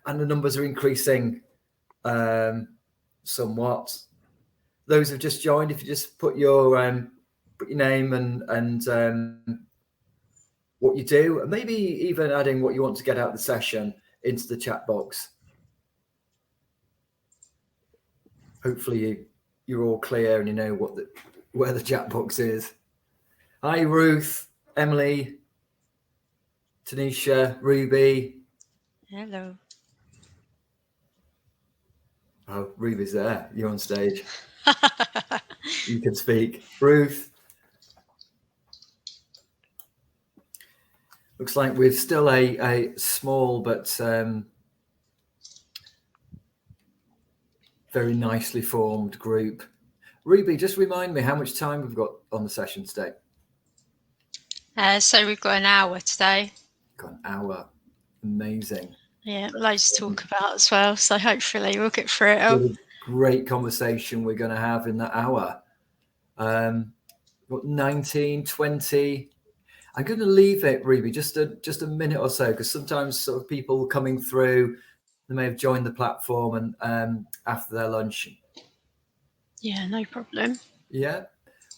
and the numbers are increasing somewhat. Those who've just joined, if you just put your name and what you do, and maybe even adding what you want to get out of the session into the chat box. Hopefully you're all clear and you know where the chat box is. Hi, Ruth, Emily, Tanisha, Ruby. Hello. Oh, Ruby's there. You're on stage. You can speak. Ruth. Looks like we're still a small but very nicely formed group. Ruby, just remind me how much time we've got on the session today. So we've got an hour today. Got an hour. Amazing. Yeah, loads to talk about as well. So hopefully we'll get through it all. What a great conversation we're going to have in that hour. 19, 20. I'm going to leave it, Ruby, just a minute or so, because sometimes sort of people coming through, they may have joined the platform and after their lunch. Yeah, no problem. Yeah.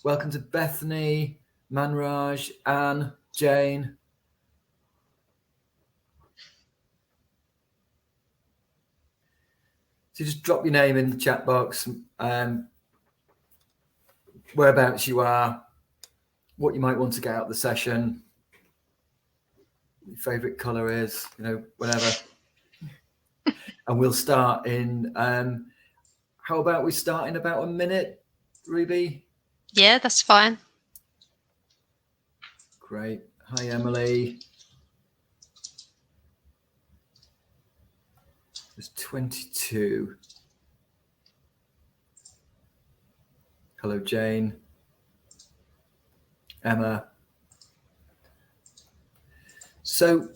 Welcome to Bethany, Manraj, Anne, Jane. So just drop your name in the chat box, whereabouts you are, what you might want to get out of the session, your favourite colour is, whatever. And we'll start in, how about we start in about a minute, Ruby? Yeah, that's fine. Great. Hi, Emily. There's 22. Hello, Jane. Emma. So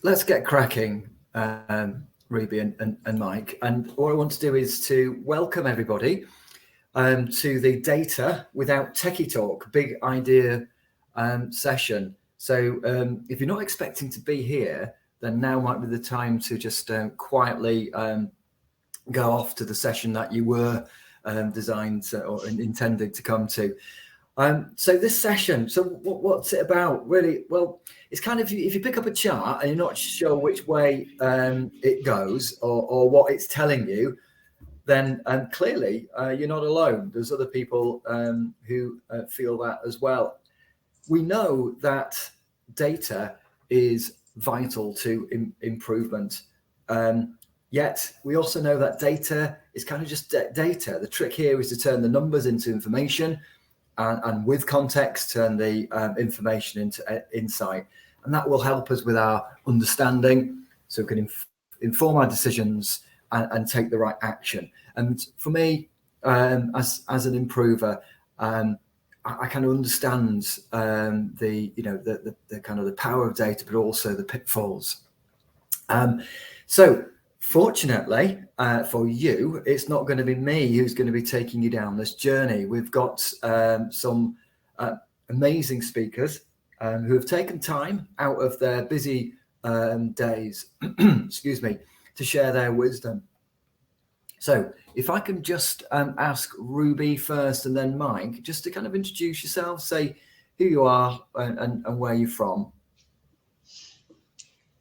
let's get cracking, Ruby and Mike. And what I want to do is to welcome everybody to the Data Without Techie Talk Big Idea session. So if you're not expecting to be here, then now might be the time to just quietly go off to the session that you were designed or intended to come to. So this session, so what's it about really? Well, it's kind of, if you pick up a chart and you're not sure which way it goes or what it's telling you, then clearly you're not alone. There's other people who feel that as well. We know that data is vital to improvement. Yet we also know that data is kind of just data. The trick here is to turn the numbers into information and with context, turn the information into insight. And that will help us with our understanding so we can inform our decisions and take the right action. And for me, as an improver, I kind of understand the kind of the power of data, but also the pitfalls. So fortunately for you, it's not going to be me who's going to be taking you down this journey. We've got some amazing speakers who have taken time out of their busy days, excuse me, to share their wisdom. So if I can just ask Ruby first and then Mike, just to kind of introduce yourself, say who you are and where you're from.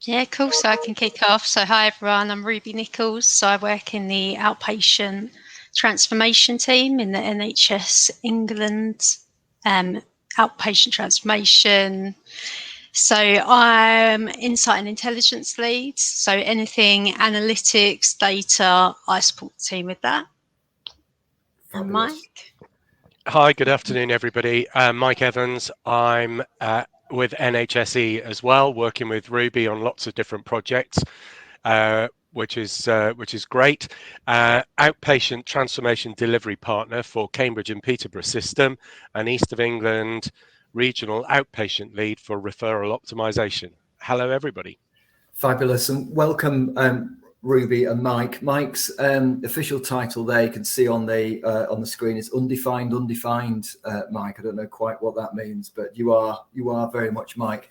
Yeah, cool. So I can kick off. So hi, everyone. I'm Ruby Nichols. So I work in the outpatient transformation team in the NHS England, outpatient transformation. So I'm insight and intelligence lead. So anything analytics, data, I support the team with that. And Mike? Hi, good afternoon, everybody. Mike Evans. I'm with NHSE as well, working with Ruby on lots of different projects, which is great. Outpatient transformation delivery partner for Cambridge and Peterborough system, and East of England regional outpatient lead for referral optimization. Hello, everybody. Fabulous, and welcome, Ruby and Mike. Mike's official title there, you can see on the screen, is undefined. Mike, I don't know quite what that means, but you are very much Mike.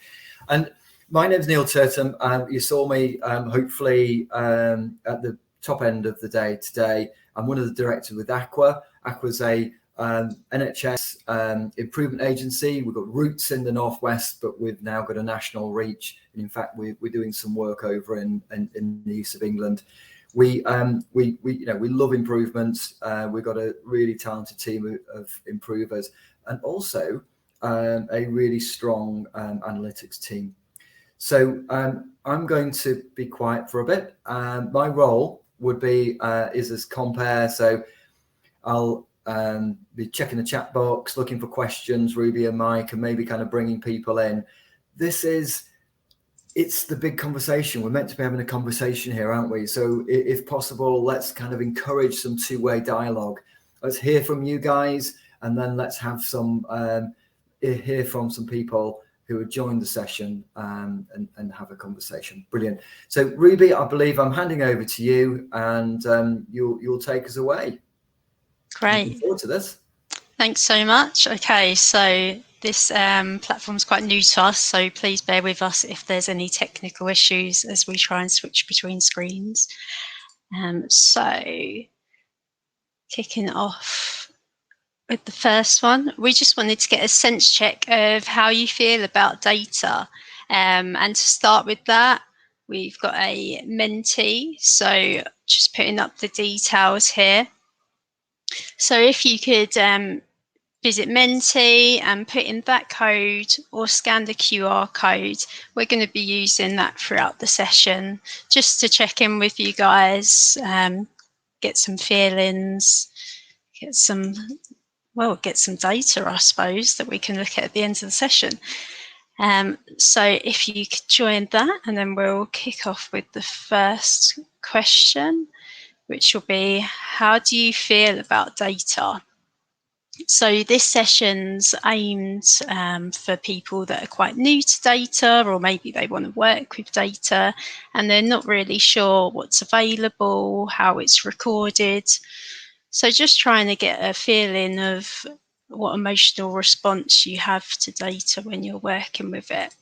And My name's Neil Turton. You saw me hopefully at the top end of the day today. I'm one of the directors with Aqua. Aqua's a NHS improvement agency. We've got roots in the Northwest, but we've now got a national reach. And in fact, we're doing some work over in the east of England. We love improvements. We've got a really talented team of improvers, and also a really strong analytics team. So I'm going to be quiet for a bit. My role would be is as compare. So I'll be checking the chat box, looking for questions, Ruby and Mike, and maybe kind of bringing people in. It's the big conversation. We're meant to be having a conversation here, aren't we? So if possible, let's kind of encourage some two-way dialogue. Let's hear from you guys, and then let's have some hear from some people who have joined the session and have a conversation. Brilliant. So Ruby, I believe I'm handing over to you, and you'll take us away. Great. Looking forward to this. Thanks so much. Okay, so this platform is quite new to us, so please bear with us if there's any technical issues as we try and switch between screens. So kicking off with the first one, we just wanted to get a sense check of how you feel about data. And to start with that, we've got a Menti, so just putting up the details here. So if you could visit Menti and put in that code or scan the QR code, we're going to be using that throughout the session just to check in with you guys, get some feelings, get some data, I suppose, that we can look at the end of the session. So if you could join that, and then we'll kick off with the first question, which will be, how do you feel about data? So this session's aimed for people that are quite new to data, or maybe they want to work with data and they're not really sure what's available, how it's recorded. So just trying to get a feeling of what emotional response you have to data when you're working with it.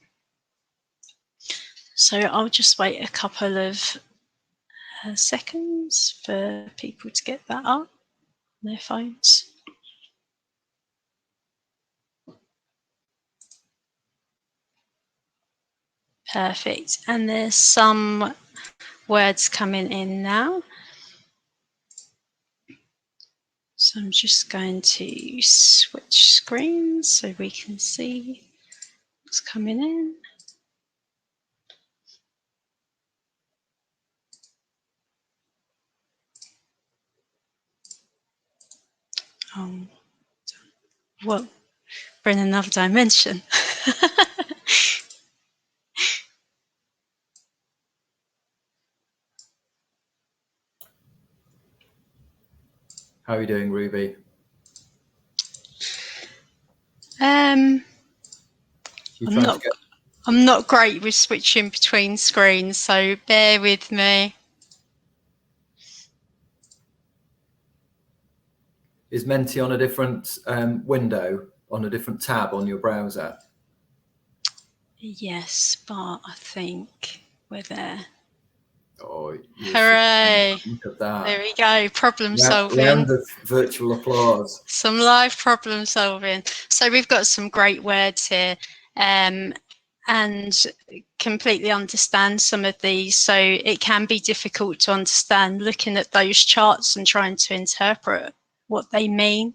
So I'll just wait a couple of seconds for people to get that up on their phones. Perfect. And there's some words coming in now. So I'm just going to switch screens so we can see what's coming in. Well, we're in another dimension. How are you doing, Ruby? I'm not great with switching between screens, so bear with me. Is Menti on a different window, on a different tab on your browser? Yes, but I think we're there. Oh, hooray! Look at that. There we go. Problem solving. Round of virtual applause. Some live problem solving. So we've got some great words here, and completely understand some of these. So it can be difficult to understand looking at those charts and trying to interpret what they mean.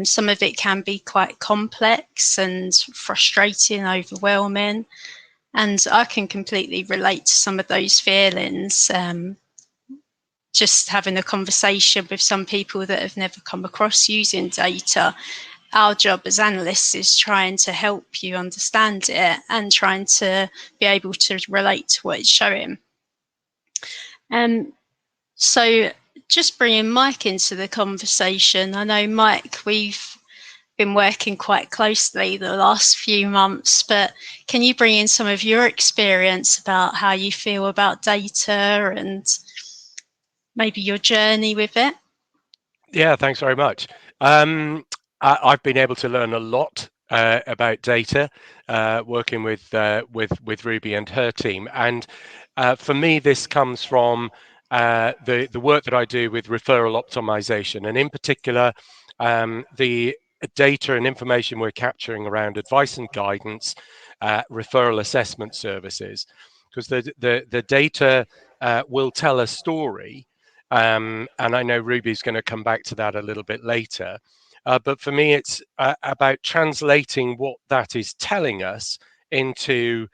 Some of it can be quite complex and frustrating, overwhelming. And I can completely relate to some of those feelings. Just having a conversation with some people that have never come across using data. Our job as analysts is trying to help you understand it and trying to be able to relate to what it's showing. So just bringing Mike into the conversation. I know, Mike, we've been working quite closely the last few months, but can you bring in some of your experience about how you feel about data and maybe your journey with it? Yeah, thanks very much. I've been able to learn a lot data, working with Ruby and her team. And for me, this comes from the work that I do with referral optimization, and in particular, the data and information we're capturing around advice and guidance, referral assessment services, because the data will tell a story. And I know Ruby's going to come back to that a little bit later. But for me, it's about translating what that is telling us into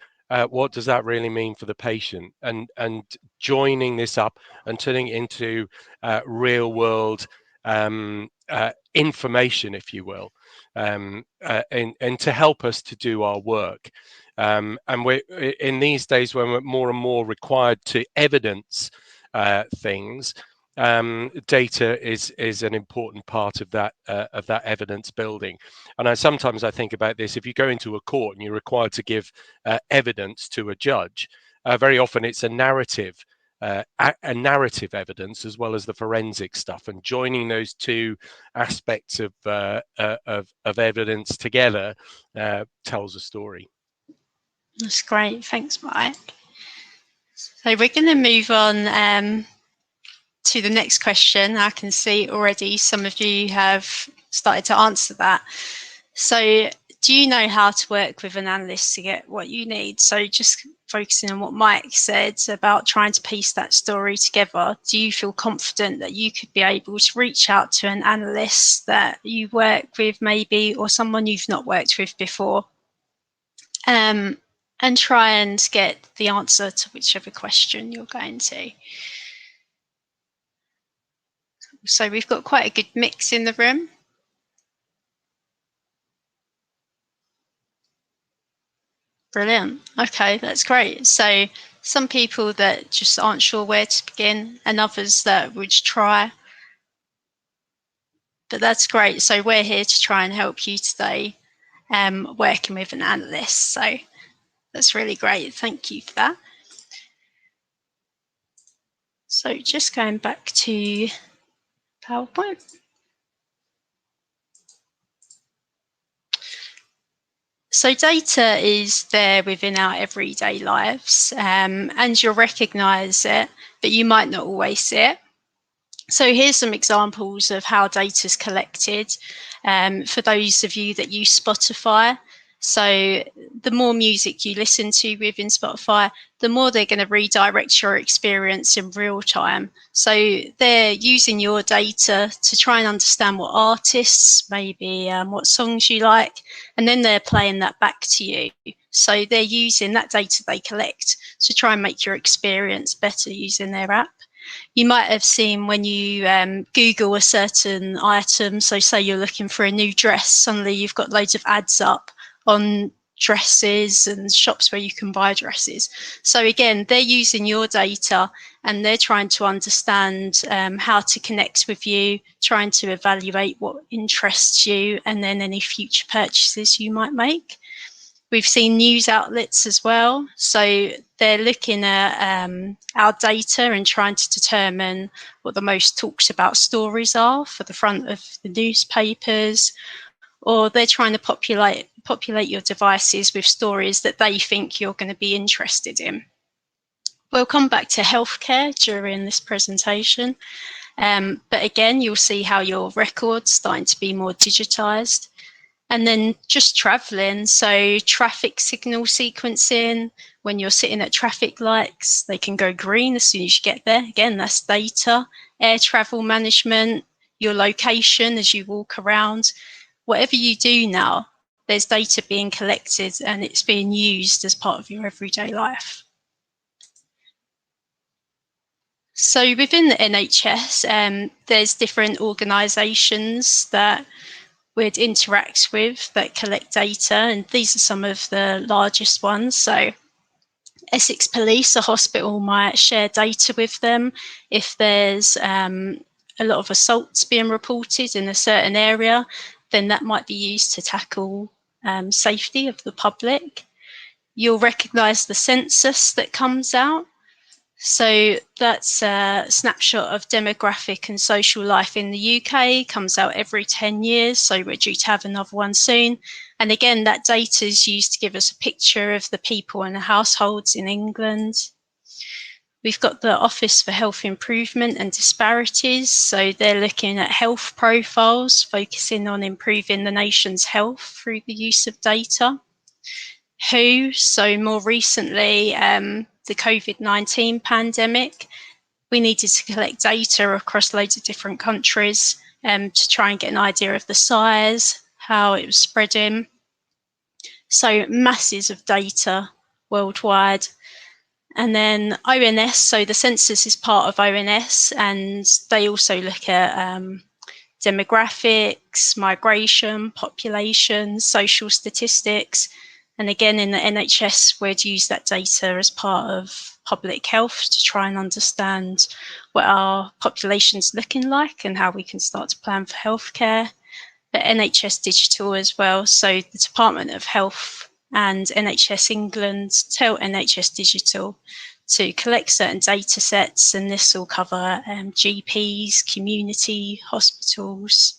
what does that really mean for the patient, and joining this up and turning it into real world information, if you will, and to help us to do our work. And we're in these days when we're more and more required to evidence things. Data is an important part of that evidence building. And sometimes I think about this: if you go into a court and you're required to give evidence to a judge, very often it's a narrative evidence as well as the forensic stuff, and joining those two aspects of evidence together tells a story. That's great. Thanks, Mike. So we're going to move on to the next question. I can see already some of you have started to answer that. So do you know how to work with an analyst to get what you need? So just focusing on what Mike said about trying to piece that story together, do you feel confident that you could be able to reach out to an analyst that you work with maybe, or someone you've not worked with before, and try and get the answer to whichever question you're going to? So we've got quite a good mix in the room. Brilliant. Okay, that's great. So some people that just aren't sure where to begin, and others that would try. But that's great. So we're here to try and help you today, working with an analyst. So that's really great. Thank you for that. So just going back to PowerPoint. So data is there within our everyday lives, and you'll recognise it, but you might not always see it. So here's some examples of how data is collected for those of you that use Spotify. So the more music you listen to within Spotify, the more they're going to redirect your experience in real time. So they're using your data to try and understand what artists, maybe what songs you like, and then they're playing that back to you. So they're using that data they collect to try and make your experience better using their app. You might have seen when you Google a certain item, so say you're looking for a new dress, suddenly you've got loads of ads up on dresses and shops where you can buy dresses. So again, they're using your data and they're trying to understand how to connect with you, trying to evaluate what interests you, and then any future purchases you might make. We've seen news outlets as well. So they're looking at our data and trying to determine what the most talked about stories are for the front of the newspapers, or they're trying to populate your devices with stories that they think you're going to be interested in. We'll come back to healthcare during this presentation. But again, you'll see how your records starting to be more digitized. And then just traveling, so traffic signal sequencing, when you're sitting at traffic lights, they can go green as soon as you get there. Again, that's data. Air travel management, your location as you walk around. Whatever you do now, there's data being collected and it's being used as part of your everyday life. So within the NHS, there's different organisations that we'd interact with that collect data, and these are some of the largest ones. So Essex Police, a hospital, might share data with them if there's a lot of assaults being reported in a certain area, then that might be used to tackle safety of the public. You'll recognise the census that comes out. So that's a snapshot of demographic and social life in the UK, comes out every 10 years. So we're due to have another one soon. And again, that data is used to give us a picture of the people and the households in England. We've got the Office for Health Improvement and Disparities. So they're looking at health profiles, focusing on improving the nation's health through the use of data. WHO, so more recently, the COVID-19 pandemic, we needed to collect data across loads of different countries to try and get an idea of the size, how it was spreading. So masses of data worldwide. And then ONS, so the census is part of ONS, and they also look at demographics, migration, population, social statistics. And again, in the NHS, we'd use that data as part of public health to try and understand what our population's looking like and how we can start to plan for healthcare. But NHS Digital as well. So the Department of Health and NHS England tell NHS Digital to collect certain data sets, and this will cover GPs, community, hospitals,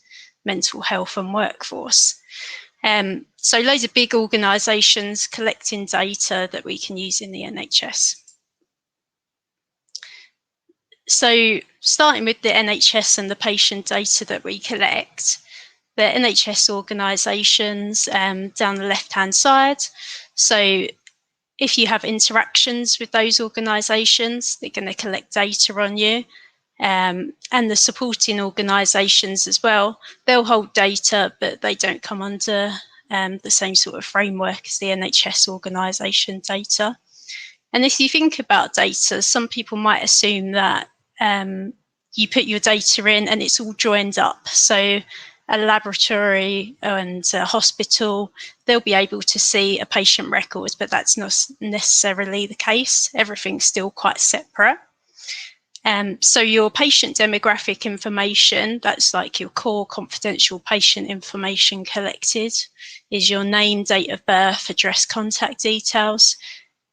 mental health and workforce. So loads of big organisations collecting data that we can use in the NHS. So starting with the NHS and the patient data that we collect, the NHS organisations down the left-hand side. So if you have interactions with those organisations, they're going to collect data on you. And the supporting organisations as well, they'll hold data, but they don't come under the same sort of framework as the NHS organisation data. And if you think about data, some people might assume that you put your data in and it's all joined up. So a laboratory and a hospital, they'll be able to see a patient record, but that's not necessarily the case. Everything's still quite separate. So your patient demographic information, that's like your core confidential patient information collected, is your name, date of birth, address, contact details.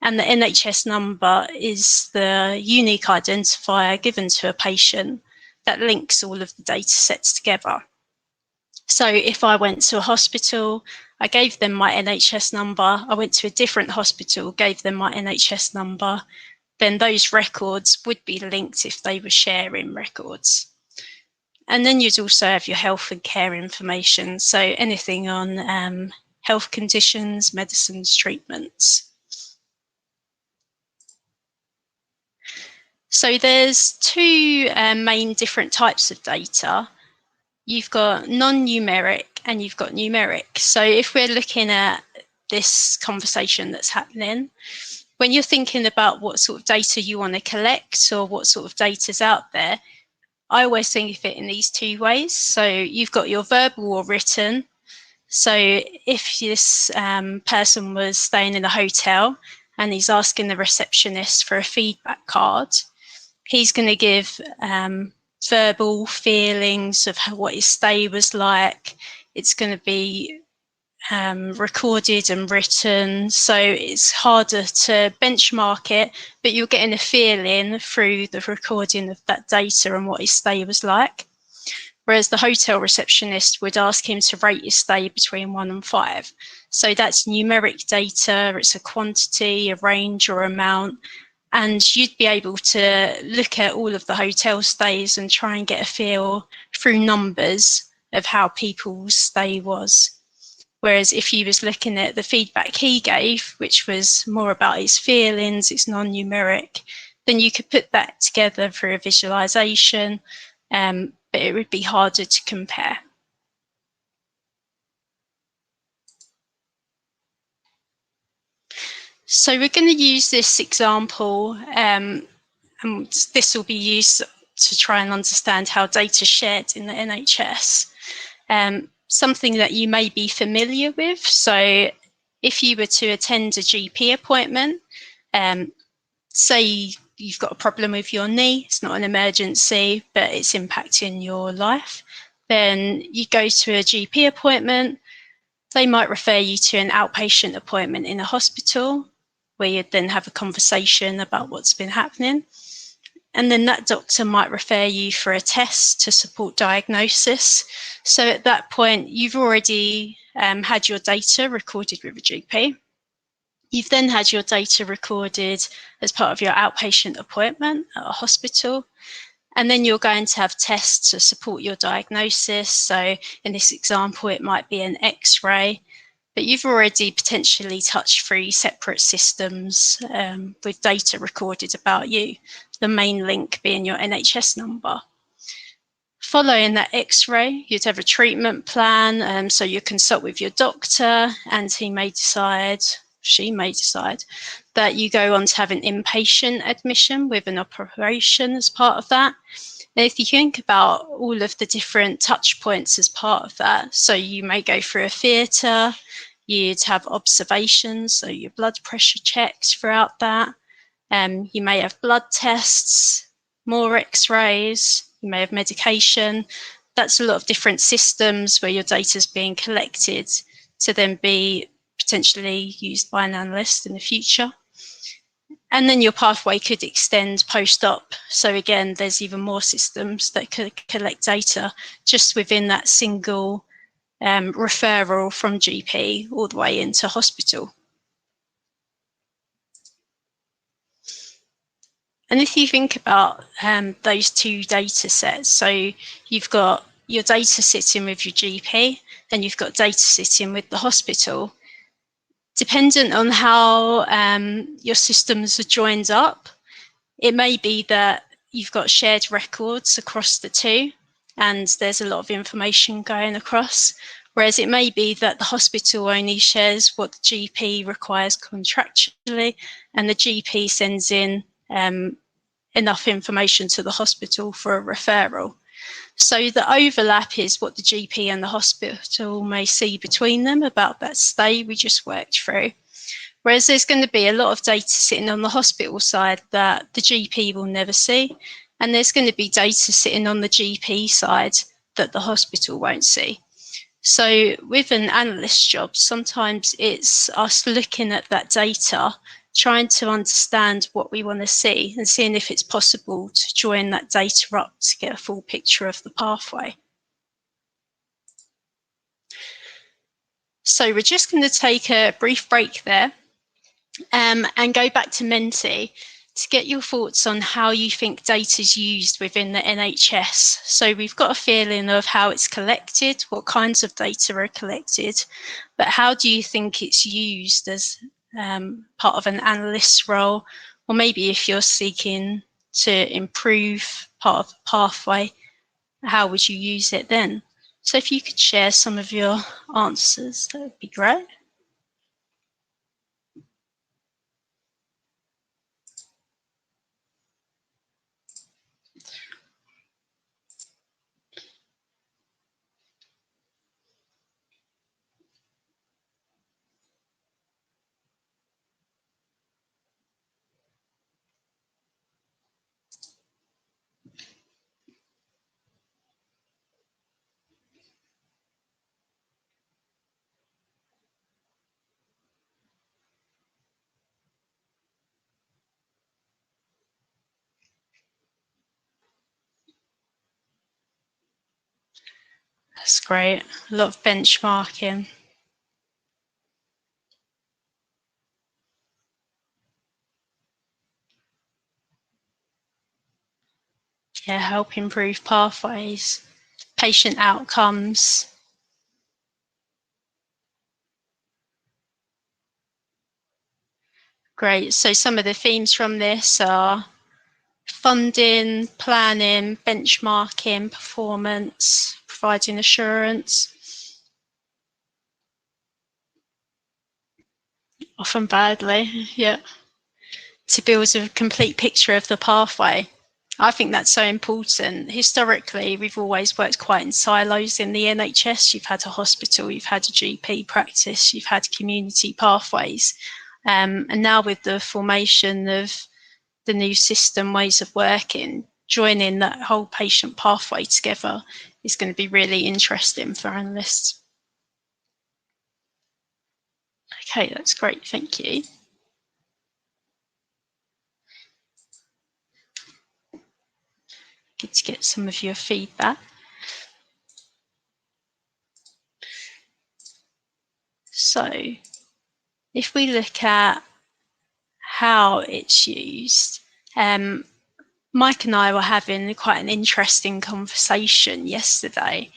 And the NHS number is the unique identifier given to a patient that links all of the data sets together. So if I went to a hospital, I gave them my NHS number, I went to a different hospital, gave them my NHS number, then those records would be linked if they were sharing records. And then you'd also have your health and care information, so anything on health conditions, medicines, treatments. So there's two main different types of data. You've got non-numeric and you've got numeric. So if we're looking at this conversation that's happening, when you're thinking about what sort of data you want to collect or what sort of data's out there, I always think of it in these two ways. So you've got your verbal or written. So if this person was staying in a hotel and he's asking the receptionist for a feedback card, he's going to give verbal feelings of what his stay was like. It's going to be recorded and written, so it's harder to benchmark it, but you're getting a feeling through the recording of that data and what his stay was like. Whereas the hotel receptionist would ask him to rate his stay between 1 and 5. So that's numeric data, it's a quantity, a range or amount, and you'd be able to look at all of the hotel stays and try and get a feel through numbers of how people's stay was. Whereas if you was looking at the feedback he gave, which was more about his feelings, it's non-numeric, then you could put that together through a visualization, but it would be harder to compare. So we're going to use this example, and this will be used to try and understand how data is shared in the NHS. Something that you may be familiar with. So if you were to attend a GP appointment, say you've got a problem with your knee, it's not an emergency, but it's impacting your life, then you go to a GP appointment, they might refer you to an outpatient appointment in a hospital, where you'd then have a conversation about what's been happening. And then that doctor might refer you for a test to support diagnosis. So at that point, you've already had your data recorded with a GP. You've then had your data recorded as part of your outpatient appointment at a hospital. And then you're going to have tests to support your diagnosis. So in this example, it might be an X-ray. But you've already potentially touched 3 separate systems with data recorded about you, the main link being your NHS number. Following that X-ray, you'd have a treatment plan, so you consult with your doctor, and she may decide that you go on to have an inpatient admission with an operation as part of that. And if you think about all of the different touch points as part of that, so you may go through a theatre, you'd have observations, so your blood pressure checks throughout that. You may have blood tests, more X-rays, you may have medication. That's a lot of different systems where your data is being collected to then be potentially used by an analyst in the future. And then your pathway could extend post-op. So again, there's even more systems that could collect data just within that single referral from GP all the way into hospital. And if you think about those 2 data sets, so you've got your data sitting with your GP, and you've got data sitting with the hospital. Dependent on how your systems are joined up, it may be that you've got shared records across the 2, and there's a lot of information going across. Whereas it may be that the hospital only shares what the GP requires contractually, and the GP sends in enough information to the hospital for a referral. So the overlap is what the GP and the hospital may see between them about that stay we just worked through. Whereas there's going to be a lot of data sitting on the hospital side that the GP will never see, and there's going to be data sitting on the GP side that the hospital won't see. So with an analyst job, sometimes it's us looking at that data, trying to understand what we want to see and seeing if it's possible to join that data up to get a full picture of the pathway. So we're just going to take a brief break there and go back to Menti to get your thoughts on how you think data is used within the NHS. So we've got a feeling of how it's collected, what kinds of data are collected, but how do you think it's used as part of an analyst's role, or maybe if you're seeking to improve part of the pathway, how would you use it then? So if you could share some of your answers, that would be great. That's great. A lot of benchmarking. Yeah, help improve pathways, patient outcomes. Great. So some of the themes from this are funding, planning, benchmarking, performance, providing assurance. Often badly, yeah. To build a complete picture of the pathway. I think that's so important. Historically, we've always worked quite in silos in the NHS. You've had a hospital, you've had a GP practice, you've had community pathways. And now with the formation of the new system ways of working, joining that whole patient pathway together is going to be really interesting for analysts. Okay, that's great, thank you. great to get some of your feedback. So if we look at how it's used, Mike and I were having quite an interesting conversation yesterday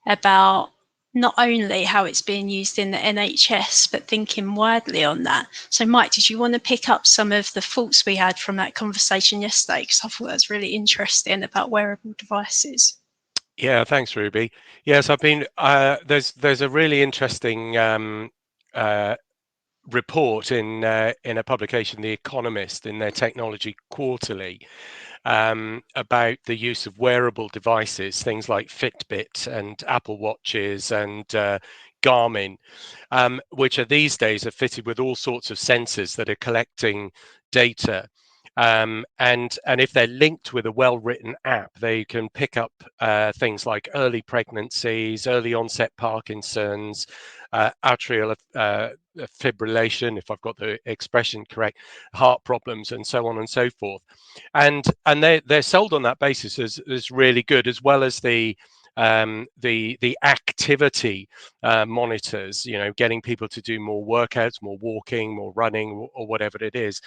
about not only how it's being used in the NHS, but thinking widely on that. So Mike, did you want to pick up some of the thoughts we had from that conversation yesterday? Because I thought that was really interesting about wearable devices. Yeah, thanks, Ruby. Yes, I've been, there's a really interesting report in a publication, The Economist, in their Technology Quarterly, about the use of wearable devices, things like Fitbit and Apple Watches and Garmin, which are these days are fitted with all sorts of sensors that are collecting data. And if they're linked with a well-written app, they can pick up things like early pregnancies, early onset Parkinson's, atrial fibrillation, if I've got the expression correct, heart problems, and so on and so forth. And they're sold on that basis as really good, as well as the activity monitors, getting people to do more workouts, more walking, more running, or whatever it is,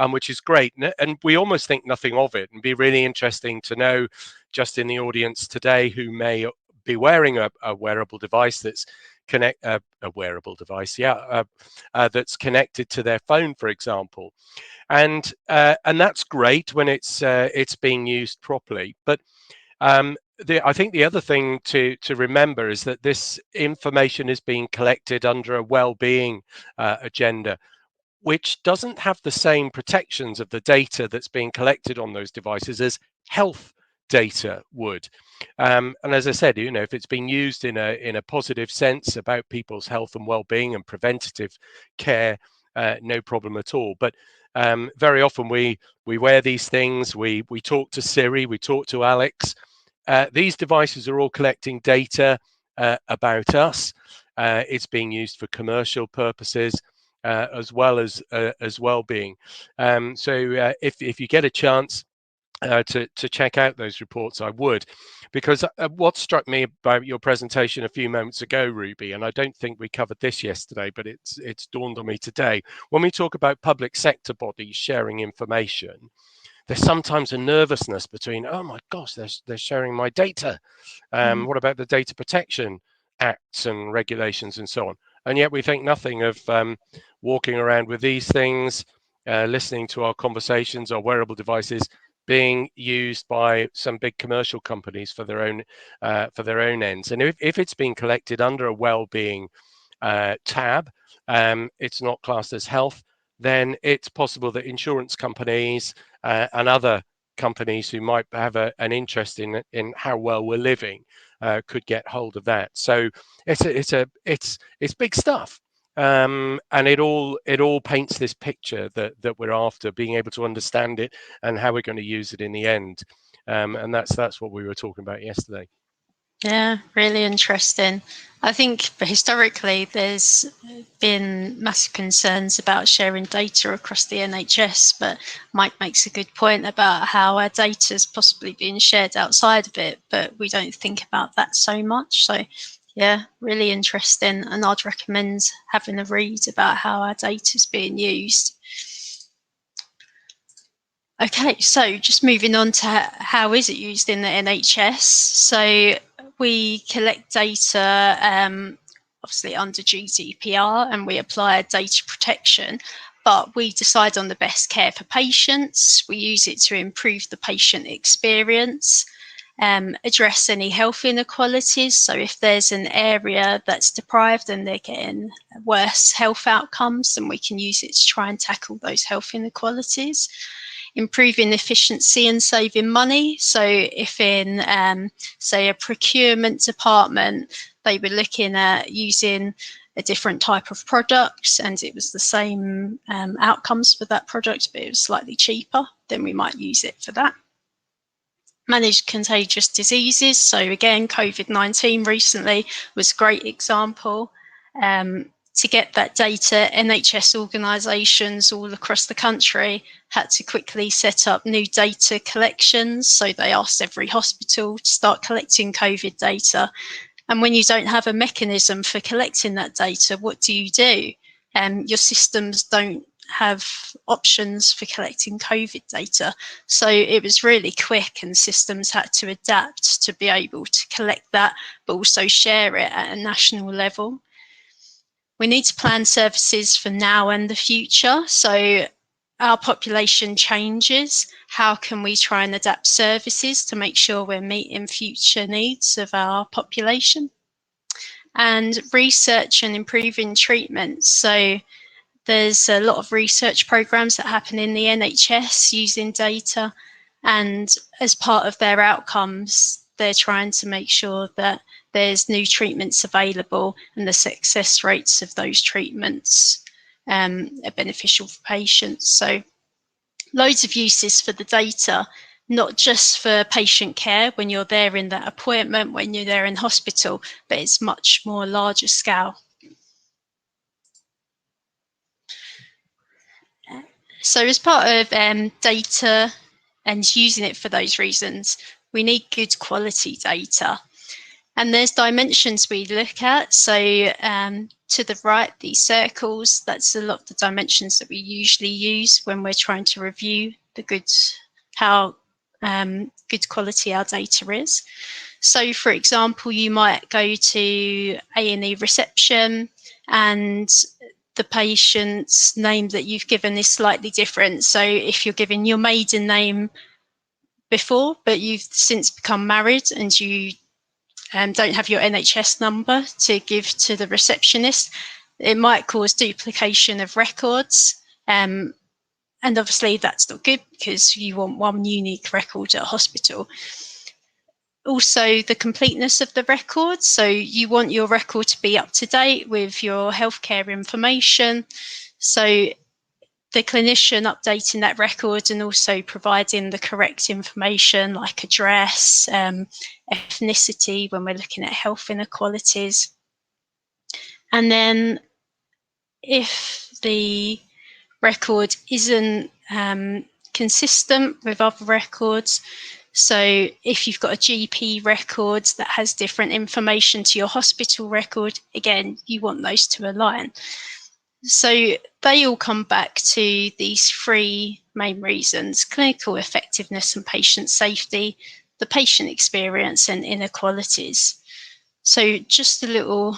which is great. And we almost think nothing of it. And be really interesting to know, just in the audience today, who may be wearing a wearable device that's that's connected to their phone, for example. And that's great when it's being used properly. But I think the other thing to remember is that this information is being collected under a well-being agenda, which doesn't have the same protections of the data that's being collected on those devices as health data would. And as I said, if it's being used in a positive sense about people's health and well-being and preventative care, no problem at all. But very often we wear these things, we talk to Siri, we talk to Alex. These devices are all collecting data about us. It's being used for commercial purposes as well as well-being. So if you get a chance to check out those reports, I would, because what struck me about your presentation a few moments ago, Ruby, and I don't think we covered this yesterday, but it's dawned on me today. When we talk about public sector bodies sharing information, there's sometimes a nervousness between, oh my gosh, they're sharing my data. What about the data protection acts and regulations and so on? And yet we think nothing of walking around with these things, listening to our conversations, our wearable devices being used by some big commercial companies for their own ends. And if it's being collected under a well-being tab, it's not classed as health, then it's possible that insurance companies and other companies who might have an interest in how well we're living could get hold of that. So it's big stuff, and it all paints this picture that we're after, being able to understand it and how we're going to use it in the end. And that's what we were talking about yesterday. Yeah, really interesting. I think historically there's been massive concerns about sharing data across the NHS, but Mike makes a good point about how our data is possibly being shared outside of it, but we don't think about that so much. So yeah, really interesting. And I'd recommend having a read about how our data is being used. Okay, so just moving on to how is it used in the NHS. So we collect data, obviously under GDPR, and we apply data protection, but we decide on the best care for patients. We use it to improve the patient experience, address any health inequalities. So if there's an area that's deprived and they're getting worse health outcomes, then we can use it to try and tackle those health inequalities. Improving efficiency and saving money. So if in, say, a procurement department, they were looking at using a different type of product and it was the same outcomes for that product, but it was slightly cheaper, then we might use it for that. Manage contagious diseases. So again, COVID-19 recently was a great example. to get that data, NHS organisations all across the country had to quickly set up new data collections. So they asked every hospital to start collecting COVID data. And when you don't have a mechanism for collecting that data, what do? Your systems don't have options for collecting COVID data. So it was really quick, and systems had to adapt to be able to collect that, but also share it at a national level. We need to plan services for now and the future. So our population changes. How can we try and adapt services to make sure we're meeting future needs of our population? And research and improving treatments. So there's a lot of research programs that happen in the NHS using data, and as part of their outcomes, they're trying to make sure that there's new treatments available and the success rates of those treatments are beneficial for patients. So loads of uses for the data, not just for patient care when you're there in that appointment, when you're there in hospital, but it's much more larger scale. So as part of data and using it for those reasons, we need good quality data. And there's dimensions we look at. So to the right, these circles, that's a lot of the dimensions that we usually use when we're trying to review how good quality our data is. So for example, you might go to A&E reception and the patient's name that you've given is slightly different. So if you're giving your maiden name before, but you've since become married and you don't have your NHS number to give to the receptionist, it might cause duplication of records. And obviously that's not good because you want one unique record at a hospital. Also, the completeness of the record. So you want your record to be up to date with your healthcare information. So the clinician updating that record and also providing the correct information like address, ethnicity when we're looking at health inequalities. And then if the record isn't consistent with other records, so if you've got a GP record that has different information to your hospital record, again, you want those to align. So they all come back to these three main reasons: clinical effectiveness and patient safety, the patient experience, and inequalities. So just a little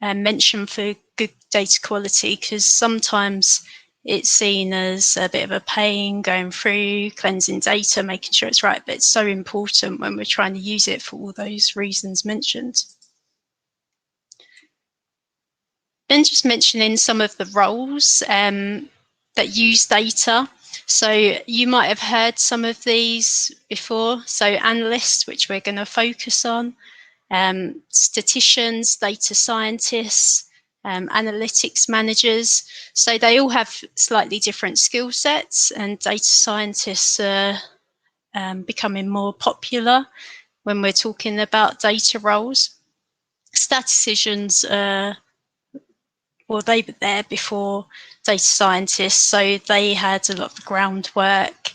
mention for good data quality, because sometimes it's seen as a bit of a pain going through, cleansing data, making sure it's right, but it's so important when we're trying to use it for all those reasons mentioned. Then just mentioning some of the roles that use data. So you might have heard some of these before. So analysts, which we're going to focus on, statisticians, data scientists, analytics managers. So they all have slightly different skill sets, and data scientists are becoming more popular when we're talking about data roles. Statisticians they were there before data scientists, so they had a lot of the groundwork.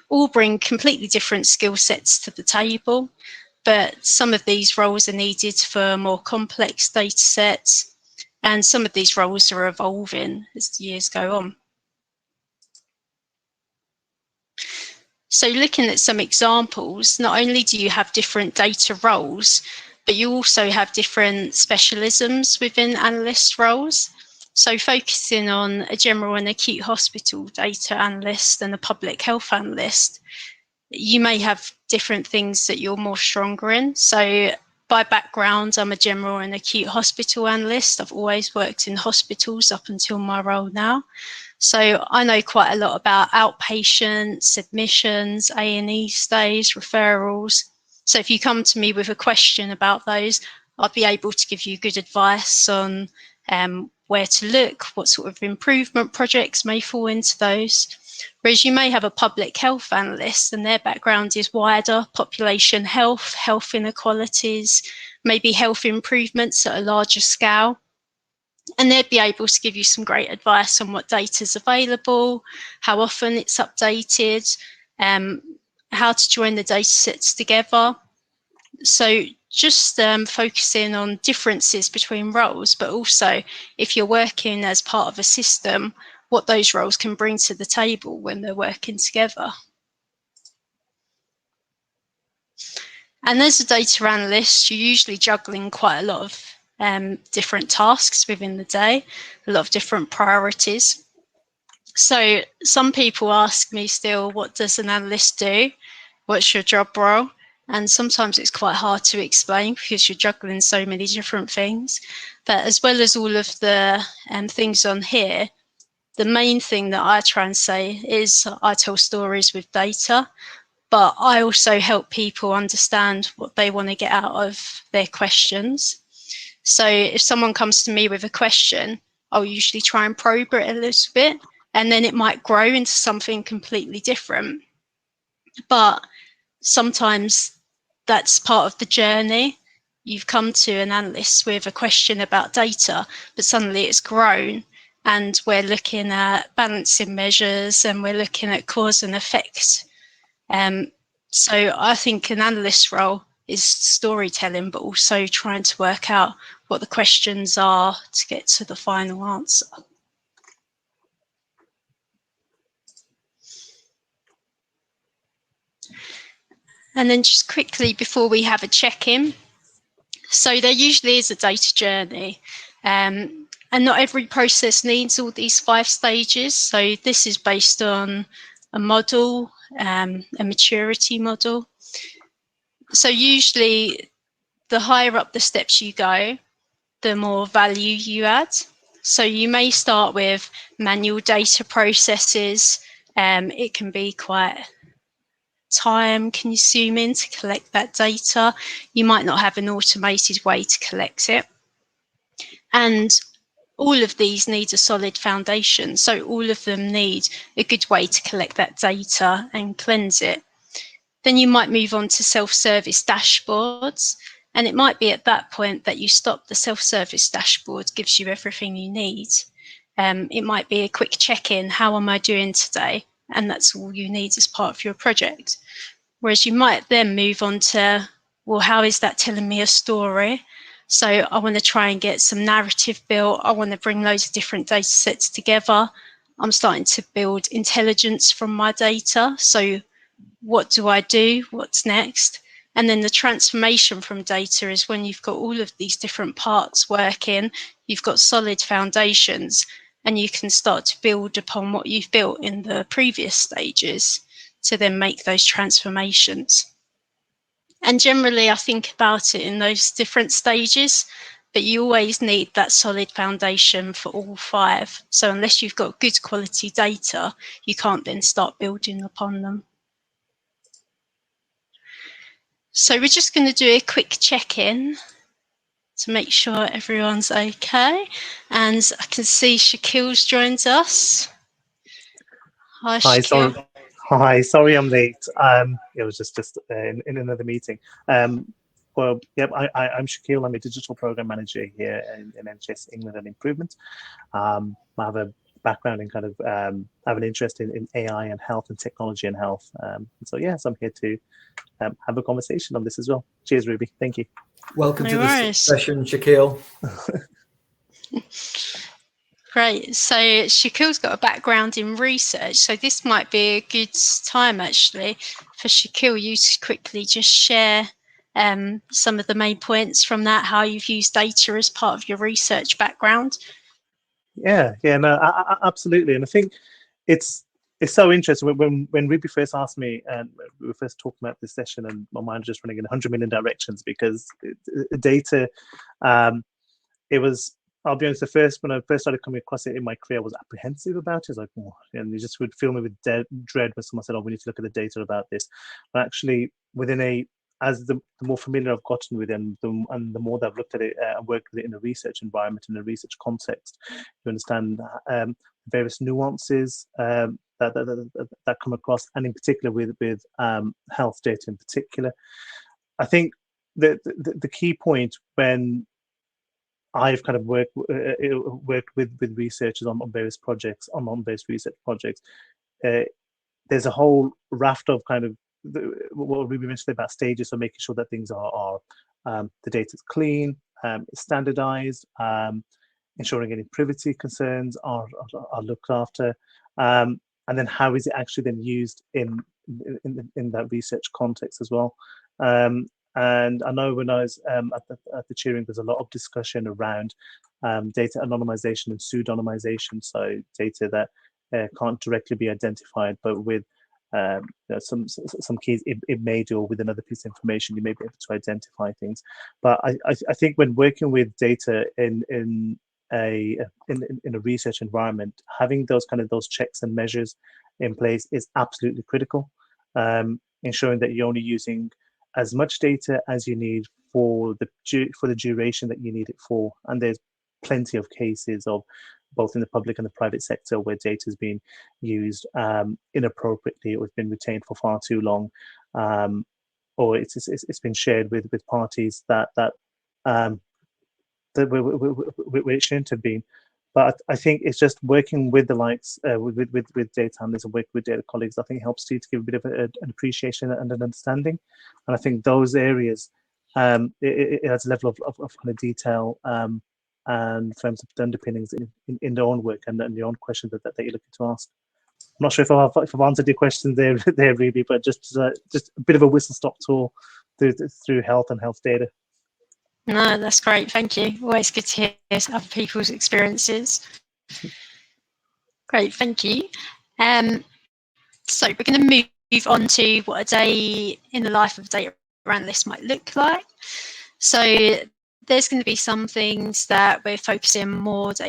All bring completely different skill sets to the table, but some of these roles are needed for more complex data sets, and some of these roles are evolving as the years go on. So looking at some examples, not only do you have different data roles, but you also have different specialisms within analyst roles. So focusing on a general and acute hospital data analyst and a public health analyst, you may have different things that you're more stronger in. So by background, I'm a general and acute hospital analyst. I've always worked in hospitals up until my role now. So I know quite a lot about outpatients, admissions, A&E stays, referrals. So if you come to me with a question about those, I'll be able to give you good advice on where to look, what sort of improvement projects may fall into those. Whereas you may have a public health analyst and their background is wider: population health, health inequalities, maybe health improvements at a larger scale. And they'd be able to give you some great advice on what data is available, how often it's updated, how to join the data sets together. So just focusing on differences between roles, but also if you're working as part of a system, what those roles can bring to the table when they're working together. And as a data analyst, you're usually juggling quite a lot of different tasks within the day, a lot of different priorities. So some people ask me still, what does an analyst do? What's your job role? And sometimes it's quite hard to explain because you're juggling so many different things. But as well as all of the things on here, the main thing that I try and say is I tell stories with data, but I also help people understand what they want to get out of their questions. So if someone comes to me with a question, I'll usually try and probe it a little bit, and then it might grow into something completely different. But sometimes that's part of the journey. You've come to an analyst with a question about data, but suddenly it's grown and we're looking at balancing measures and we're looking at cause and effect. So I think an analyst role is storytelling, but also trying to work out what the questions are to get to the final answer. And then just quickly before we have a check-in, so there usually is a data journey, and not every process needs all these 5 stages. So this is based on a model, a maturity model. So usually the higher up the steps you go, the more value you add. So you may start with manual data processes. It can be quite time consuming to collect that data. You might not have an automated way to collect it. And all of these need a solid foundation. So all of them need a good way to collect that data and cleanse it. Then you might move on to self-service dashboards. And it might be at that point that you stop. The self-service dashboard gives you everything you need. It might be a quick check-in. How am I doing today? And that's all you need as part of your project. Whereas you might then move on to, well, how is that telling me a story? So I want to try and get some narrative built. I want to bring loads of different data sets together. I'm starting to build intelligence from my data. So what do I do? What's next? And then the transformation from data is when you've got all of these different parts working, you've got solid foundations, and you can start to build upon what you've built in the previous stages to then make those transformations. And generally, I think about it in those different stages, but you always need that solid foundation for all 5. So unless you've got good quality data, you can't then start building upon them. So we're just going to do a quick check-in to make sure everyone's okay. And I can see Shaquille's joined us. Hi, Shaquille. Hi, sorry I'm late. It was just in another meeting. Well, yep, I'm Shaquille. I'm a digital program manager here in NHS England and Improvement. I have a background in kind of have an interest in AI and health and technology and health. So yes, I'm here to have a conversation on this as well. Cheers, Ruby. Thank you. Welcome to the session, Shaquille. Great. So Shaquille's got a background in research, so this might be a good time actually for Shaquille, you to quickly just share some of the main points from that, how you've used data as part of your research background. Yeah, no, absolutely. And I think it's so interesting. When Ruby first asked me, and we were first talking about this session, and my mind was just running in 100 million directions because data, it was, I'll be honest, when I first started coming across it in my career, I was apprehensive about it. It was like, oh, and you just would fill me with dread when someone said, oh, we need to look at the data about this. But actually, as the more familiar I've gotten with it, and the more that I've looked at it and worked with it in a research environment, in a research context, you understand various nuances that come across, and in particular with health data in particular. I think the key point when I've kind of worked with researchers on various projects, on various research projects. There's a whole raft of kind of what we mentioned about stages, so making sure that things are the data is clean, standardized, ensuring any privacy concerns are looked after, and then how is it actually then used in that research context as well. And I know when I was at the Turing, there's a lot of discussion around data anonymization and pseudonymization, so data that can't directly be identified, but with some keys it may do, or with another piece of information you may be able to identify things. But I think when working with data in a research environment, having those checks and measures in place is absolutely critical. Ensuring that you're only using as much data as you need for the duration that you need it for. And there's plenty of cases of both in the public and the private sector where data has been used inappropriately, or it's been retained for far too long, or it's been shared with parties that where it shouldn't have been. But I think it's just working with the likes with data analysts and working with data colleagues. I think it helps to give a bit of an appreciation and an understanding. And I think those areas, it adds a level of kind of detail and firms the underpinnings in their own work and the own questions that you're looking to ask. I'm not sure if I've answered your question there, Ruby, but just a bit of a whistle-stop tour through health and health data. No, that's great. Thank you. Always good to hear other people's experiences. Great, thank you. So we're going to move on to what a day in the life of a data analyst might look like. So there's going to be some things that we're focusing more so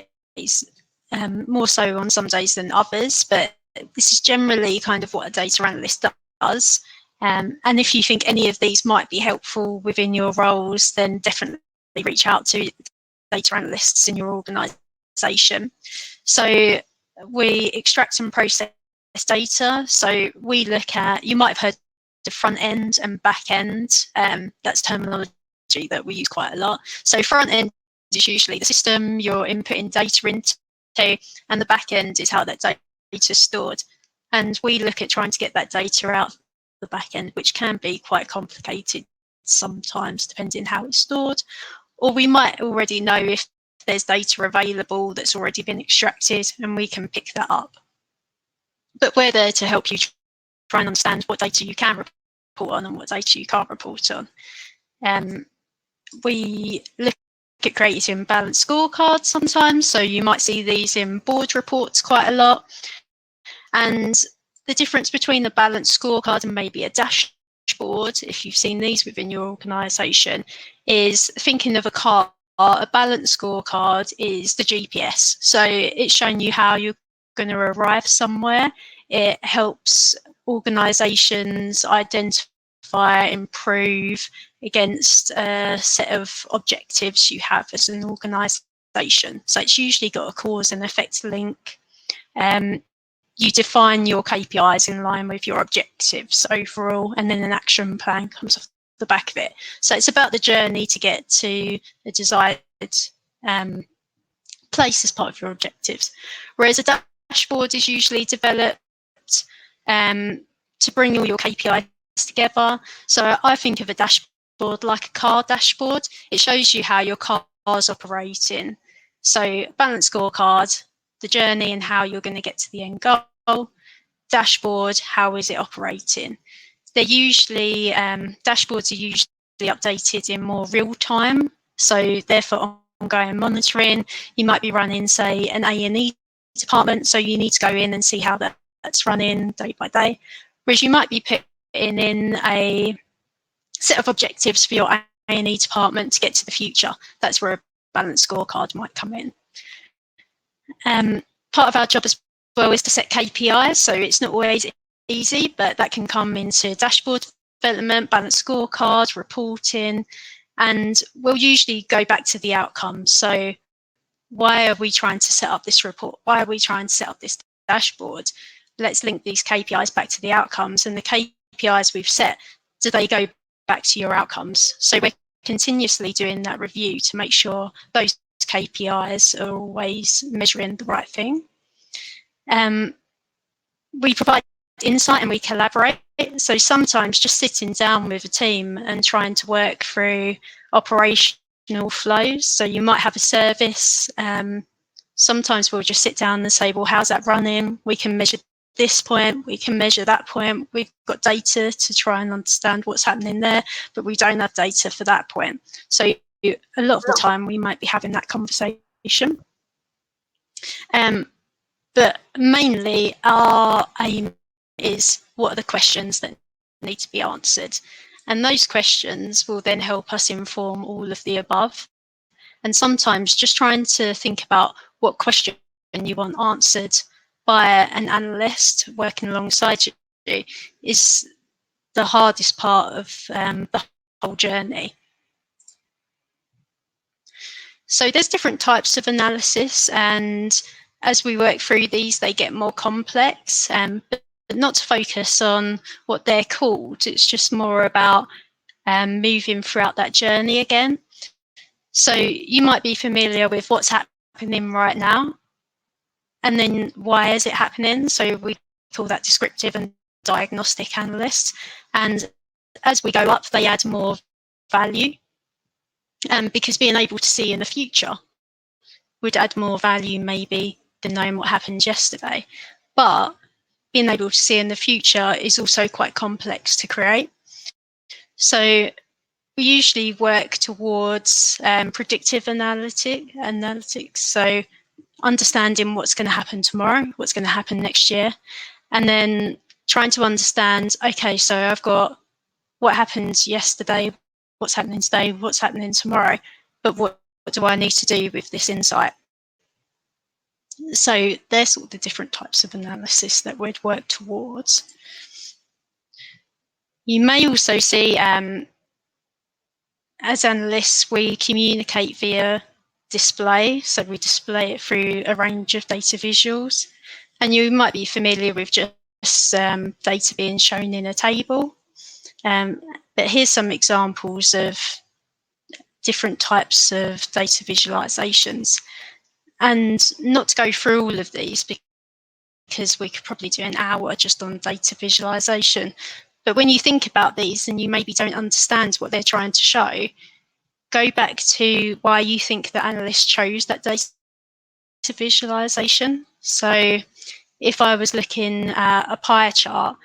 on some days than others, but this is generally kind of what a data analyst does. And if you think any of these might be helpful within your roles, then definitely reach out to data analysts in your organisation. So we extract and process data. So we look at, you might have heard the front end and back end. That's terminology that we use quite a lot. So front end is usually the system you're inputting data into, and the back end is how that data is stored. And we look at trying to get that data out the back end, which can be quite complicated sometimes depending how it's stored, or we might already know if there's data available that's already been extracted and we can pick that up. But we're there to help you try and understand what data you can report on and what data you can't report on. We look at creating balanced scorecards sometimes, so you might see these in board reports quite a lot. And the difference between the balanced scorecard and maybe a dashboard, if you've seen these within your organisation, is thinking of a car. A balanced scorecard is the GPS. So it's showing you how you're going to arrive somewhere. It helps organisations identify, improve against a set of objectives you have as an organisation. So it's usually got a cause and effect link. You define your KPIs in line with your objectives overall, and then an action plan comes off the back of it. So it's about the journey to get to the desired place as part of your objectives. Whereas a dashboard is usually developed to bring all your KPIs together. So I think of a dashboard like a car dashboard. It shows you how your car's operating. So balanced scorecard, the journey and how you're going to get to the end goal. Dashboard, how is it operating? They're usually, dashboards are usually updated in more real time. So therefore ongoing monitoring. You might be running, say, an A&E department. So you need to go in and see how that's running day by day. Whereas you might be putting in a set of objectives for your A&E department to get to the future. That's where a balanced scorecard might come in. Part of our job as well is to set KPIs, so it's not always easy, but that can come into dashboard development, balanced scorecard, reporting, and we'll usually go back to the outcomes. So why are we trying to set up this report? Why are we trying to set up this dashboard? Let's link these KPIs back to the outcomes, and the KPIs we've set, do they go back to your outcomes? So we're continuously doing that review to make sure those KPIs are always measuring the right thing. We provide insight and we collaborate. So sometimes just sitting down with a team and trying to work through operational flows. So you might have a service. Sometimes we'll just sit down and say, well, how's that running? We can measure this point, we can measure that point. We've got data to try and understand what's happening there, but we don't have data for that point. So a lot of the time we might be having that conversation. But mainly our aim is, what are the questions that need to be answered? And those questions will then help us inform all of the above. And sometimes just trying to think about what question you want answered by an analyst working alongside you is the hardest part of the whole journey. So there's different types of analysis, and as we work through these, they get more complex, but not to focus on what they're called. It's just more about moving throughout that journey again. So you might be familiar with what's happening right now, and then why is it happening? So we call that descriptive and diagnostic analysts. And as we go up, they add more value, because being able to see in the future would add more value maybe than knowing what happened yesterday. But being able to see in the future is also quite complex to create. So we usually work towards predictive analytics. So understanding what's going to happen tomorrow, what's going to happen next year, and then trying to understand, okay, so I've got what happened yesterday, what's happening today, what's happening tomorrow, but what do I need to do with this insight? So there's all the different types of analysis that we'd work towards. You may also see, as analysts, we communicate via display. So we display it through a range of data visuals. And you might be familiar with just data being shown in a table. But here's some examples of different types of data visualizations. And not to go through all of these, because we could probably do an hour just on data visualization. But when you think about these and you maybe don't understand what they're trying to show, go back to why you think the analyst chose that data visualization. So if I was looking at a pie chart,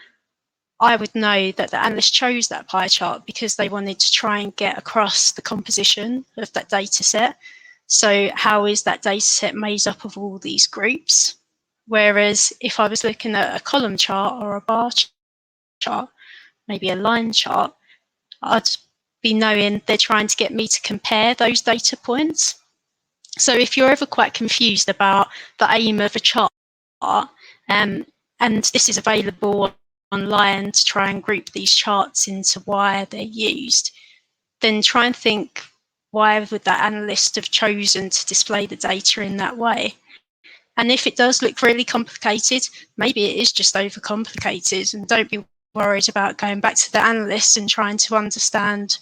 I would know that the analyst chose that pie chart because they wanted to try and get across the composition of that data set. So how is that data set made up of all these groups? Whereas if I was looking at a column chart or a bar chart, maybe a line chart, I'd be knowing they're trying to get me to compare those data points. So if you're ever quite confused about the aim of a chart, and this is available online to try and group these charts into why they're used, then try and think, why would that analyst have chosen to display the data in that way? And if it does look really complicated, maybe it is just overcomplicated, and don't be worried about going back to the analyst and trying to understand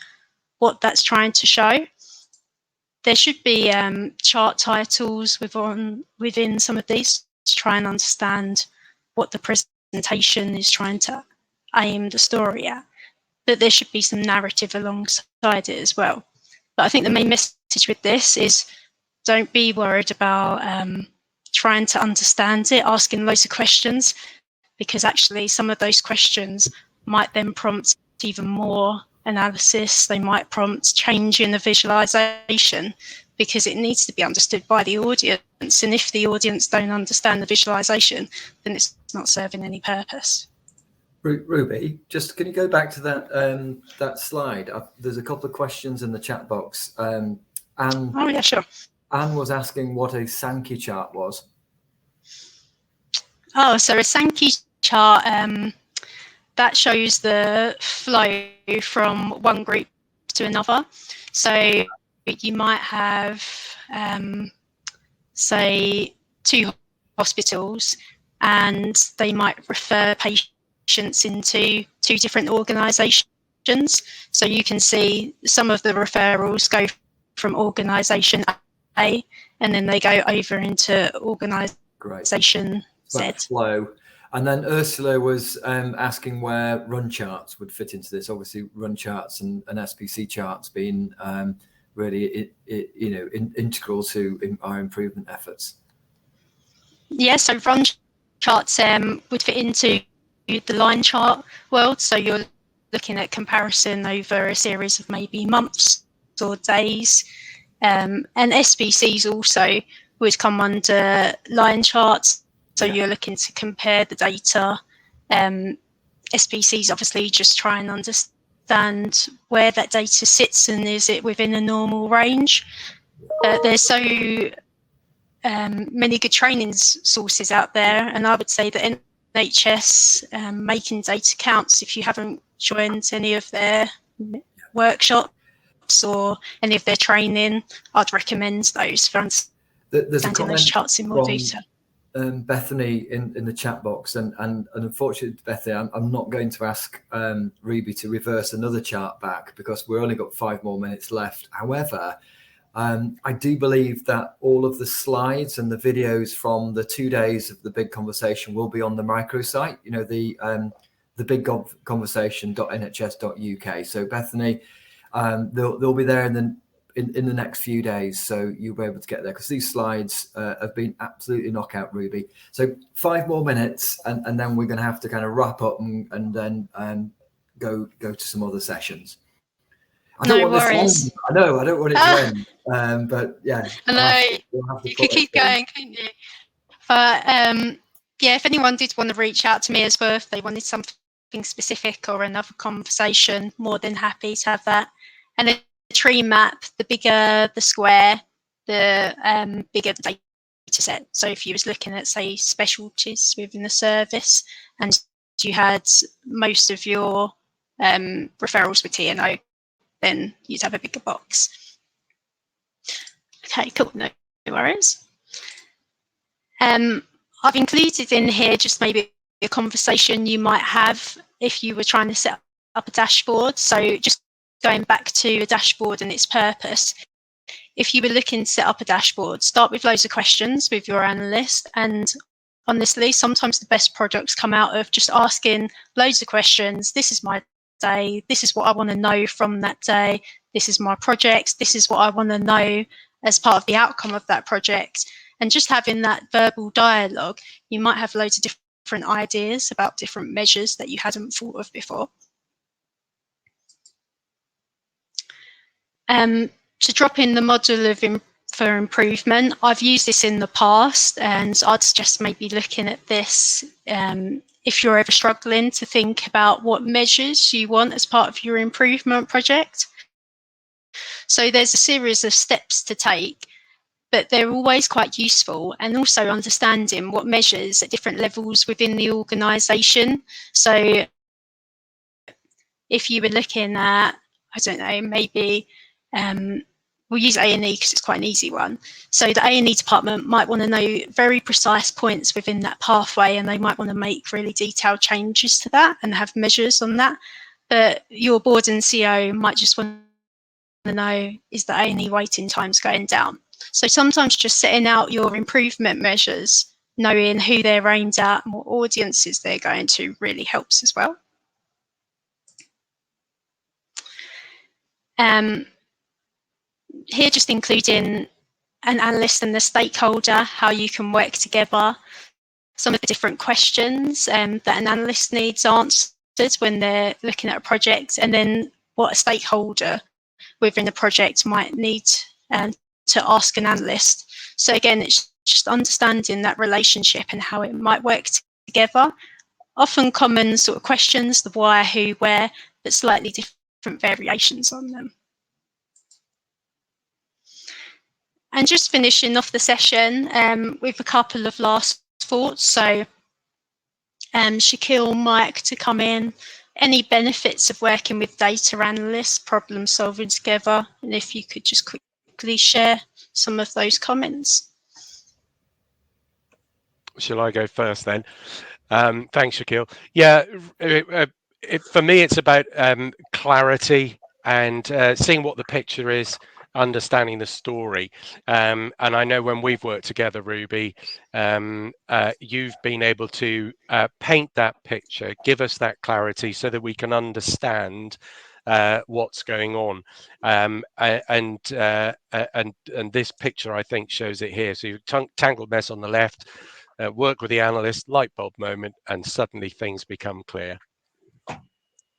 what that's trying to show. There should be chart titles within some of these to try and understand what the presentation is trying to aim the story at. But there should be some narrative alongside it as well. But I think the main message with this is, don't be worried about trying to understand it, asking loads of questions, because actually some of those questions might then prompt even more analysis. They might prompt change in the visualization, because it needs to be understood by the audience. And if the audience don't understand the visualization, then it's not serving any purpose. Ruby, just can you go back to that that slide? There's a couple of questions in the chat box. Anne, oh yeah, sure. Anne was asking what a Sankey chart was. Oh, so a Sankey chart, that shows the flow from one group to another. So you might have, say, 2 hospitals, and they might refer patients into 2 different organisations. So you can see some of the referrals go from organisation and then they go over into organisation Z. Flow. And then Ursula was asking where run charts would fit into this. Obviously, run charts and SPC charts being really, integral to our improvement efforts. Yeah, so run charts would fit into the line chart world. So you're looking at comparison over a series of maybe months or days. And SPCs also would come under line charts. So you're looking to compare the data. SPCs obviously just try and understand where that data sits and is it within a normal range. There's so many good training sources out there, and I would say that NHS making data counts. If you haven't joined any of their workshops or any of their training, I'd recommend those for understanding those charts in more detail. Bethany in the chat box, and unfortunately, Bethany, I'm not going to ask Ruby to reverse another chart back because we've only got 5 more minutes left. However, I do believe that all of the slides and the videos from the 2 days of the big conversation will be on the microsite, the bigconversation.nhs.uk. So Bethany, they'll be there in the next few days, so you'll be able to get there because these slides have been absolutely knockout, Ruby. So 5 more minutes, and then we're going to have to kind of wrap up and then go to some other sessions. I don't want this to end. I know, I don't want it to end, but yeah. I know, you could keep going, couldn't you? But yeah, if anyone did want to reach out to me as well, if they wanted something specific or another conversation, more than happy to have that. And then the tree map, the bigger the square, the bigger the data set. So if you was looking at, say, specialties within the service and you had most of your referrals with TNO, then you'd have a bigger box. Okay, cool, no worries. I've included in here just maybe a conversation you might have if you were trying to set up a dashboard. So just going back to a dashboard and its purpose, if you were looking to set up a dashboard, start with loads of questions with your analyst. And honestly, sometimes the best products come out of just asking loads of questions. This is my day. This is what I want to know from that day. This is my project. This is what I want to know as part of the outcome of that project. And just having that verbal dialogue, you might have loads of different ideas about different measures that you hadn't thought of before. To drop in the model for improvement, I've used this in the past, and I'd suggest maybe looking at this if you're ever struggling to think about what measures you want as part of your improvement project. So there's a series of steps to take, but they're always quite useful, and also understanding what measures at different levels within the organisation. So if you were looking at, I don't know, maybe we'll use A&E because it's quite an easy one. So the A&E department might want to know very precise points within that pathway, and they might want to make really detailed changes to that and have measures on that. But your board and CO might just want to know, is the A&E waiting times going down? So sometimes just setting out your improvement measures, knowing who they're aimed at and what audiences they're going to, really helps as well. Here just including an analyst and the stakeholder, how you can work together, some of the different questions that an analyst needs answered when they're looking at a project, and then what a stakeholder within the project might need to ask an analyst. So again, it's just understanding that relationship and how it might work together. Often common sort of questions, the why, who, where, but slightly different variations on them. And just finishing off the session with a couple of last thoughts. So Shaquille, Mike to come in. Any benefits of working with data analysts, problem solving together? And if you could just quickly share some of those comments. Shall I go first then? Thanks, Shaquille. Yeah, for me, it's about clarity and seeing what the picture is understanding the story. And I know when we've worked together, Ruby, you've been able to paint that picture, give us that clarity so that we can understand what's going on. And this picture, I think, shows it here. So you've tangled mess on the left, work with the analyst, light bulb moment, and suddenly things become clear.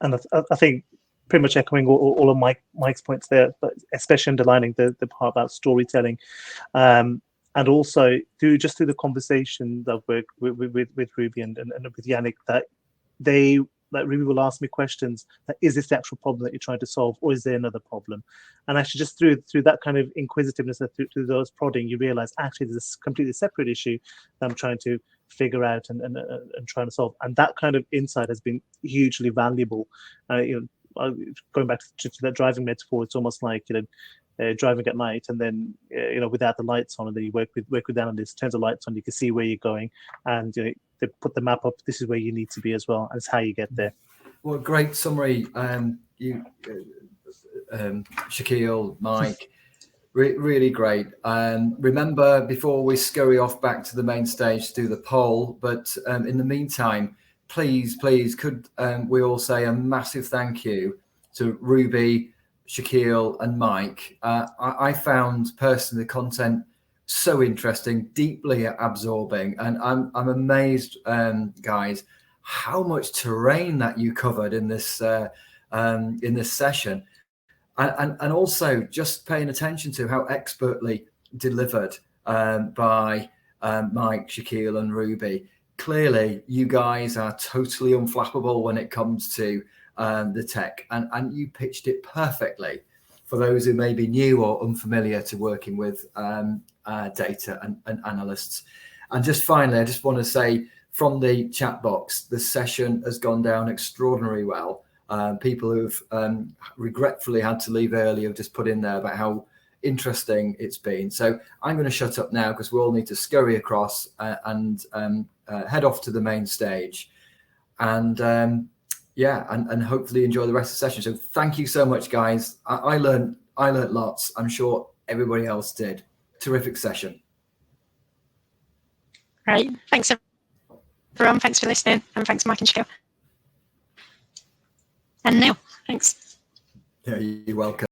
And I think pretty much echoing all of Mike's points there, but especially underlining the part about storytelling, and also through the conversation that with Ruby and with Yannick, that Ruby will ask me questions that, is this the actual problem that you're trying to solve, or is there another problem? And actually just through that kind of inquisitiveness, through those prodding, you realize actually there's a completely separate issue that I'm trying to figure out and trying to solve. And that kind of insight has been hugely valuable. Going back to that driving metaphor, it's almost like driving at night, and then without the lights on, and then you work with analysts, turns the lights on, you can see where you're going, and they put the map up. This is where you need to be as well, and it's how you get there. Well, great summary, Shaquille, Mike, really great. Remember, before we scurry off back to the main stage to do the poll, but in the meantime, please, could we all say a massive thank you to Ruby, Shaquille, and Mike. I found personally the content so interesting, deeply absorbing, and I'm amazed, guys, how much terrain that you covered in this session, and also just paying attention to how expertly delivered by Mike, Shaquille, and Ruby. Clearly, you guys are totally unflappable when it comes to the tech, and you pitched it perfectly for those who may be new or unfamiliar to working with data and analysts. And just finally, I just want to say from the chat box, the session has gone down extraordinarily well. People who've regretfully had to leave early have just put in there about how interesting it's been. So I'm going to shut up now because we all need to scurry across and head off to the main stage, and and hopefully enjoy the rest of the session. So thank you so much, guys. I learned lots. I'm sure everybody else did. Terrific session. Right. Thanks, everyone. Thanks for listening, and thanks, Mike and Shaquille. And Neil, thanks. Yeah, you're welcome.